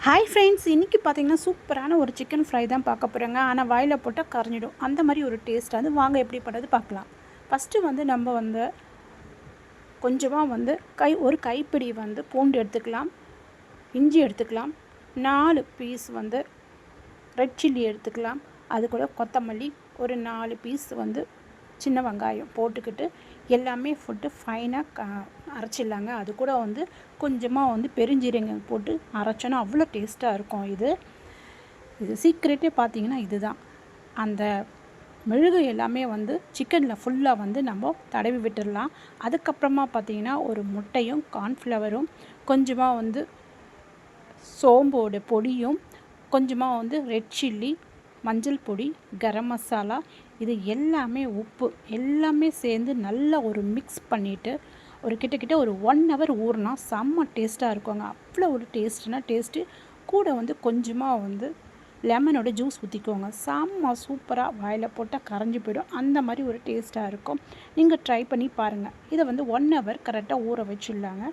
Hi friends, இன்றைக்கி பார்த்தீங்கன்னா சூப்பரான ஒரு சிக்கன் ஃப்ரை தான் பார்க்க போகிறோங்க. ஆனால் வாயில் போட்டால் கரைஞ்சிடும், அந்த மாதிரி ஒரு டேஸ்ட். அது வாங்க எப்படி பண்ணுறது பார்க்கலாம். ஃபஸ்ட்டு நம்ம கொஞ்சமாக ஒரு கைப்பிடி பூண்டு எடுத்துக்கலாம், இஞ்சி எடுத்துக்கலாம், 4 பீஸ் ரெட் சில்லி எடுத்துக்கலாம், அது கூட கொத்தமல்லி, ஒரு 4 பீஸ் சின்ன வெங்காயம் போட்டுக்கிட்டு எல்லாமே ஃபைனாக அரைச்சிடலாங்க. அது கூட கொஞ்சமாக பெருஞ்சீரகம் போட்டு அரைச்சோன்னா அவ்வளோ டேஸ்ட்டாக இருக்கும். இது சீக்ரெட்டே பார்த்தீங்கன்னா இதுதான். அந்த மெழுகு எல்லாமே சிக்கனில் ஃபுல்லாக நம்ம தடவி விட்டுடலாம். அதுக்கப்புறமா பார்த்தீங்கன்னா ஒரு முட்டையும் கார்ன்ஃப்ளவரும் கொஞ்சமாக சோம்போட பொடியும் கொஞ்சமாக ரெட் சில்லி, மஞ்சள் பொடி, கரம் மசாலா, இது எல்லாமே உப்பு எல்லாமே சேர்ந்து நல்லா ஒரு மிக்ஸ் பண்ணிவிட்டு ஒரு கிட்டத்தட்ட ஒரு 1 ஹவர் ஊறினா செம்ம டேஸ்ட்டாக இருக்குங்க. அவ்வளோ ஒரு டேஸ்ட்டு. கூட கொஞ்சமாக லெமனோட ஜூஸ் ஊற்றிக்கோங்க. செம்ம சூப்பராக வாயில் போட்டால் கரைஞ்சி போயிடும். அந்த மாதிரி ஒரு டேஸ்ட்டாக இருக்கும். நீங்கள் ட்ரை பண்ணி பாருங்கள். இதை 1 ஹவர் கரெக்டாக ஊற வச்சிடலாங்க.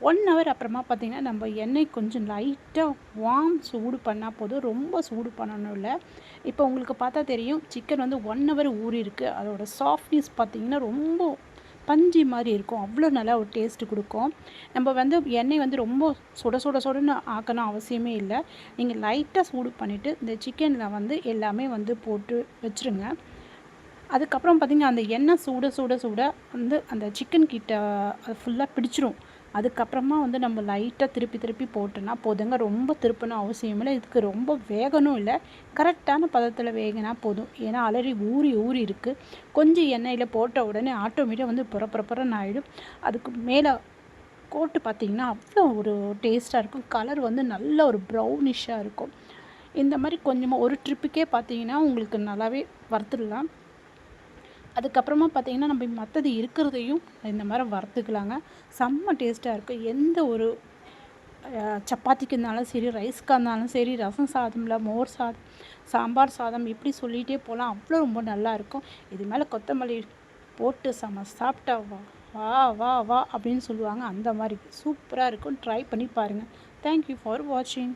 1 ஹவர் அப்புறமா பார்த்திங்கன்னா நம்ம எண்ணெய் கொஞ்சம் லைட்டாக வார்ம் சூடு பண்ணால் போதும், ரொம்ப சூடு பண்ணணும் இல்லை. இப்போ உங்களுக்கு பார்த்தா தெரியும், சிக்கன் 1 ஹவர் ஊறியிருக்கு. அதோட சாஃப்ட்னஸ் பார்த்திங்கன்னா ரொம்ப பஞ்சு மாதிரி இருக்கும். அவ்வளோ நல்லா ஒரு டேஸ்ட்டு கொடுக்கும். நம்ம எண்ணெய் ரொம்ப சுடன்னு ஆக்கணும் அவசியமே இல்லை. நீங்கள் லைட்டாக சூடு பண்ணிவிட்டு இந்த சிக்கனில் எல்லாமே போட்டு வச்சுருங்க. அதுக்கப்புறம் பார்த்திங்கன்னா அந்த எண்ணெய் சுட அந்த சிக்கன் கிட்ட அது ஃபுல்லாக பிடிச்சிரும். அதுக்கப்புறமா நம்ம லைட்டாக திருப்பி போட்டோன்னா போதுங்க. ரொம்ப திருப்பணும் அவசியம் இல்லை. இதுக்கு ரொம்ப வேகணும் இல்லை, கரெக்டான பதத்தில் வேகினா போதும். ஏன்னா ஆல்ரெடி ஊறி இருக்குது. கொஞ்சம் எண்ணெயில் போட்ட உடனே ஆட்டோமேட்டிக்காக புறப்புறன்னு ஆகிடும். அதுக்கு மேலே கோட்டு பார்த்திங்கன்னா அவ்வளோ ஒரு டேஸ்ட்டாக இருக்கும். கலர் நல்ல ஒரு ப்ரௌனிஷாக இருக்கும். இந்த மாதிரி கொஞ்சமாக ஒரு ட்ரிப்புக்கே பார்த்திங்கன்னா உங்களுக்கு நல்லாவே வறுத்துடலாம். அதுக்கப்புறமா பார்த்திங்கன்னா நம்ம மற்றது இருக்கிறதையும் இந்த மாதிரி வறுத்துக்கலாங்க. செம்ம டேஸ்ட்டாக இருக்கும். எந்த ஒரு சப்பாத்திக்கு இருந்தாலும் சரி, ரைஸ்க்காக இருந்தாலும் சரி, ரசம் சாதமில் மோர் சாதம், சாம்பார் சாதம், இப்படி சொல்லிகிட்டே போகலாம். அவ்வளோ ரொம்ப நல்லாயிருக்கும். இது மேலே கொத்தமல்லி போட்டு சாப்பிட்டா வா அப்படின்னு சொல்லுவாங்க. அந்த மாதிரி சூப்பராக இருக்கும். ட்ரை பண்ணி பாருங்கள். தேங்க்யூ ஃபார் வாட்சிங்.